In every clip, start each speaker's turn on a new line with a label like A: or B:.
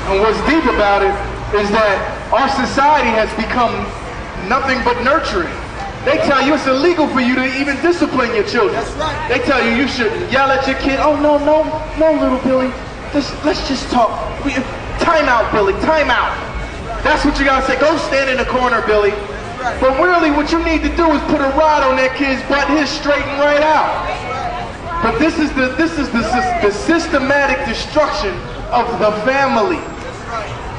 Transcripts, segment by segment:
A: And what's deep about it is that our society has become nothing but nurturing. They tell you it's illegal for you to even discipline your children.
B: That's right.
A: They tell you you shouldn't yell at your kid. Oh, no, little Billy. Let's just talk. Time out, Billy, time out. That's what you gotta say. Go stand in the corner, Billy.
B: Right.
A: But really what you need to do is put a rod on that kid's butt, his straighten right out. But this is the systematic destruction of the family.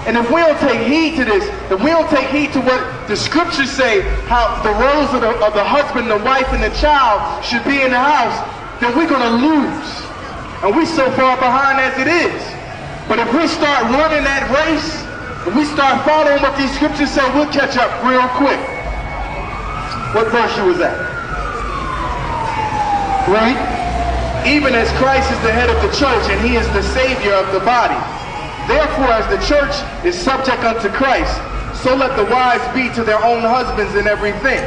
A: And if we don't take heed to this, if we don't take heed to what the scriptures say, how the roles of the husband, the wife, and the child should be in the house, then we're going to lose. And we're so far behind as it is. But if we start running that race, if we start following what these scriptures say, we'll catch up real quick. What verse you was at? Right? Even as Christ is the head of the church and he is the savior of the body. Therefore, as the church is subject unto Christ, so let the wives be to their own husbands in everything.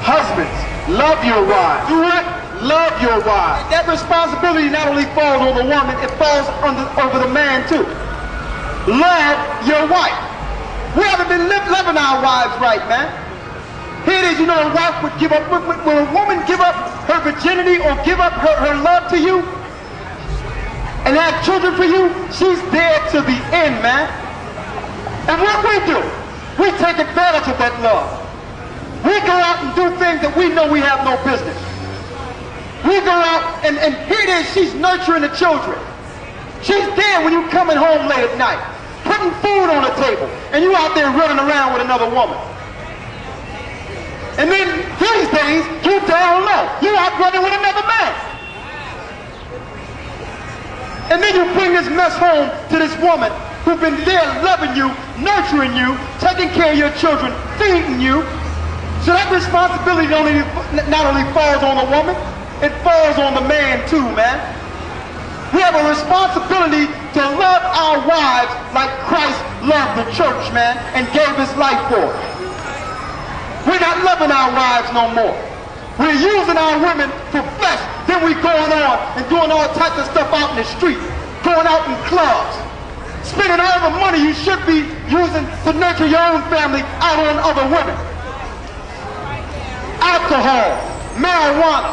A: Husbands, love your wives.
B: Do what?
A: Love your wives.
B: That responsibility not only falls on the woman, it falls over the man too. Love your wife. We haven't been loving our wives right, man. Here it is, you know, a wife would give up, when a woman give up her virginity or give up her love to you, and have children for you, she's there to the end, man. And what we do, we take advantage of that love. We go out and do things that we know we have no business. We go out and here it is, she's nurturing the children. She's there when you're coming home late at night, putting food on the table, and you out there running around with another woman. And then these days, you down low, you out running with another man. And then you bring this mess home to this woman who's been there loving you, nurturing you, taking care of your children, feeding you. So that responsibility not only falls on the woman, it falls on the man too, man. We have a responsibility to love our wives like Christ loved the church, man, and gave his life for it. We're not loving our wives no more. We're using our women for flesh. Then we're going on and doing all types of stuff out in the street, going out in clubs, spending all the money you should be using to nurture your own family out on other women. Alcohol, marijuana,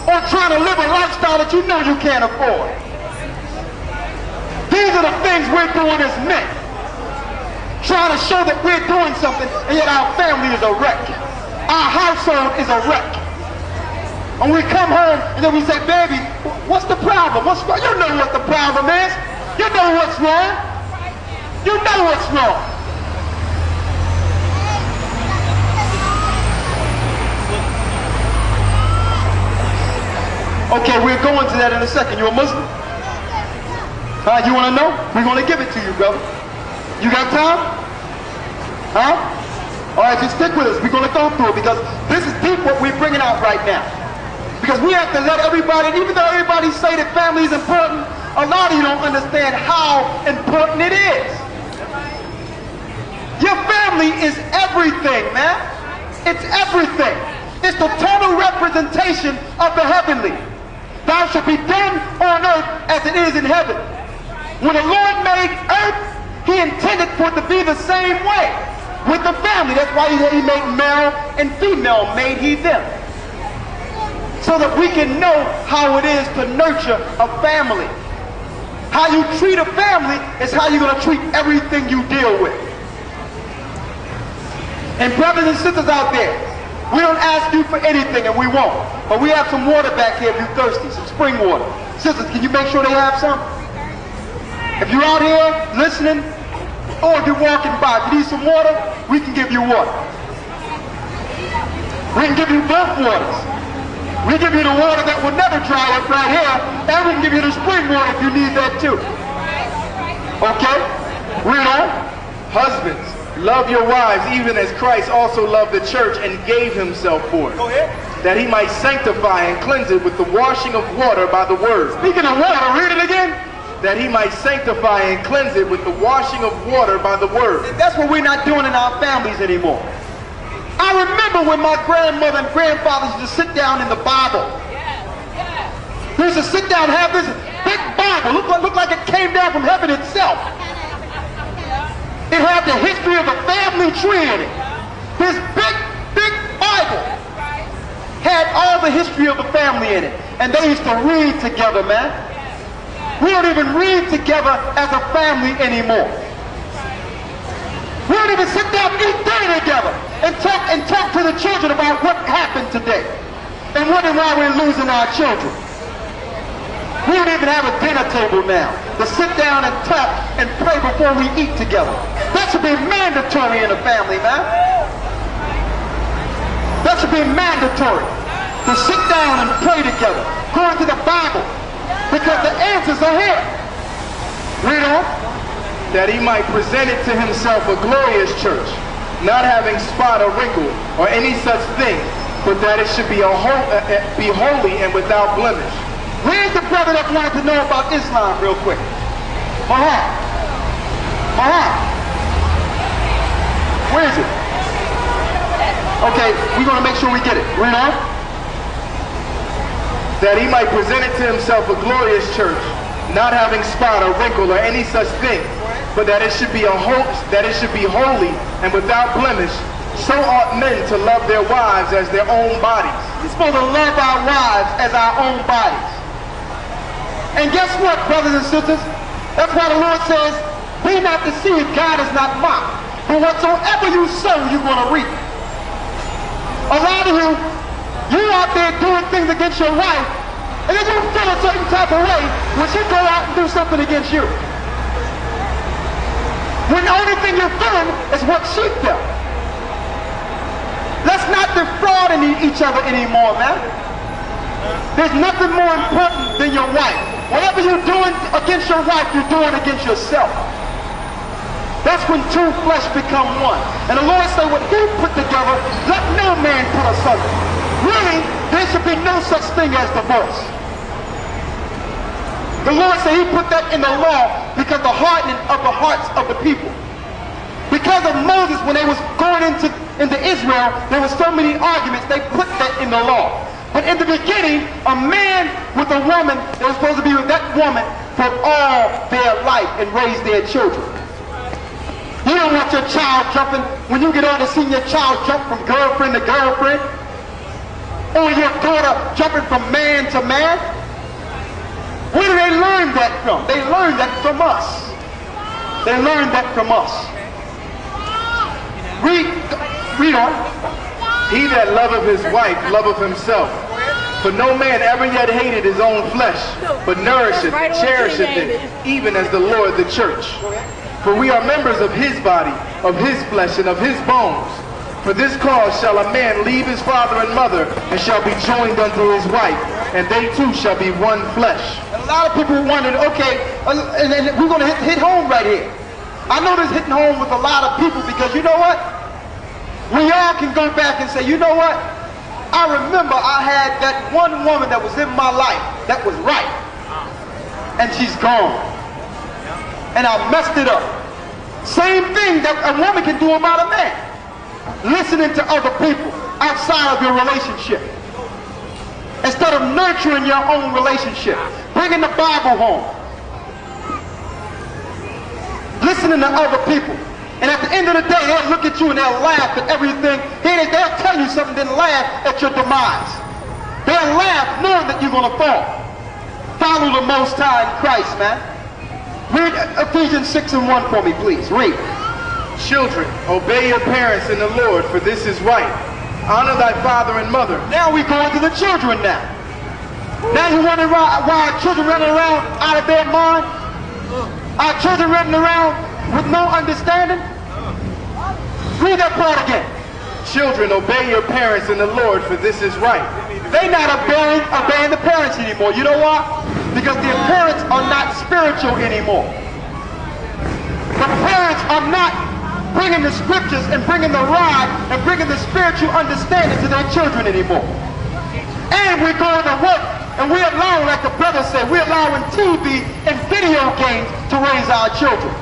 B: or trying to live a lifestyle that you know you can't afford. These are the things we're doing as men. Trying to show that we're doing something, and yet our family is a wreck. Our household is a wreck. And we come home and then we say, baby, what's the problem? What's wrong? You know what the problem is. You know what's wrong. You know what's wrong. Okay, we're going to that in a second. You a Muslim? You want to know? We're going to give it to you, brother. You got time? Huh? All right, just stick with us. We're going to go through it because this is deep what we're bringing out right now. Because we have to let everybody, even though everybody say that family is important, a lot of you don't understand how important it is. Your family is everything, man. It's everything. It's the total representation of the heavenly. Thou shalt be done on earth as it is in heaven. When the Lord made earth, he intended for it to be the same way with the family. That's why he made male and female, made he them. So that we can know how it is to nurture a family. How you treat a family is how you're going to treat everything you deal with. And brothers and sisters out there, we don't ask you for anything and we won't. But we have some water back here if you're thirsty, some spring water. Sisters, can you make sure they have some? If you're out here listening, or if you're walking by, if you need some water, we can give you water. We can give you both waters. We give you the water that will never dry up right here, and we can give you the spring water if you need that too. Okay? Read on.
A: Husbands, love your wives even as Christ also loved the church and gave himself for it.
B: Go ahead.
A: That he might sanctify and cleanse it with the washing of water by the word.
B: Speaking of water, read it again.
A: That he might sanctify and cleanse it with the washing of water by the word.
B: That's what we're not doing in our families anymore. I remember when my grandmother and grandfather used to sit down in the Bible. They used to sit down and have this big Bible. Looked like it came down from heaven itself. It had the history of the family tree in it. This big, big Bible had all the history of the family in it. And they used to read together, man. We don't even read together as a family anymore. We don't even sit down and eat dinner together and talk to the children about what happened today and wondering why we're losing our children. We don't even have a dinner table now to sit down and talk and pray before we eat together. That should be mandatory in a family, man. That should be mandatory to sit down and pray together, according to the Bible, because the answers are here. Read on.
A: That he might present it to himself a glorious church, not having spot or wrinkle or any such thing, but that it should be holy and without blemish.
B: Where's the brother that wanted to know about Islam real quick? Mahal. Where is it? Okay, we're going to make sure we get it. Read on.
A: That he might present it to himself a glorious church, not having spot or wrinkle or any such thing, but that it should be holy and without blemish. So ought men to love their wives as their own bodies.
B: We're supposed to love our wives as our own bodies. And guess what, brothers and sisters? That's why the Lord says, be not deceived, God is not mocked. For whatsoever you sow, you're going to reap. A lot of you out there doing things against your wife, and then you feel a certain type of way when she go out and do something against you. When the only thing you're feeling is what she felt. Let's not defraud each other anymore, man. There's nothing more important than your wife. Whatever you're doing against your wife, you're doing against yourself. That's when two flesh become one. And the Lord said, what he put together, let no man put asunder. Really, there should be no such thing as divorce. The Lord said he put that in the law because the hardening of the hearts of the people. Because of Moses, when they was going into Israel, there were so many arguments, they put that in the law. But in the beginning, a man with a woman, they were supposed to be with that woman for all their life and raise their children. You don't want your child jumping, when you get on to see your child jump from girlfriend to girlfriend, or your daughter jumping from man to man. Where do they learn that from? They learn that from us. They learn that from us. Read on.
A: He that loveth his wife loveth himself. For no man ever yet hated his own flesh, but nourisheth and cherisheth it, even as the Lord the church. For we are members of his body, of his flesh, and of his bones. For this cause shall a man leave his father and mother, and shall be joined unto his wife, and they two shall be one flesh.
B: And a lot of people wondered, okay, and we're going to hit home right here. I know this hitting home with a lot of people because you know what? We all can go back and say, you know what? I remember I had that one woman that was in my life that was right. And she's gone. And I messed it up. Same thing that a woman can do about a man. Listening to other people outside of your relationship. Instead of nurturing your own relationship. Bringing the Bible home. Listening to other people. And at the end of the day, they'll look at you and they'll laugh at everything. They'll tell you something, then laugh at your demise. They'll laugh knowing that you're going to fall. Follow the Most High in Christ, man. Read Ephesians 6:1 for me, please. Read.
A: Children, obey your parents in the Lord, for this is right. Honor thy father and mother.
B: Now we go into the children now. Now you wondering why our children running around out of their mind? Our children running around with no understanding? Read that part again.
A: Children, obey your parents in the Lord, for this is right.
B: They're not obeying the parents anymore. You know why? Because their parents are not spiritual anymore. The parents are not bringing the scriptures and bringing the rod and bringing the spiritual understanding to their children anymore. And we're going to work and we're allowing, like the brother said, we're allowing TV and video games to raise our children.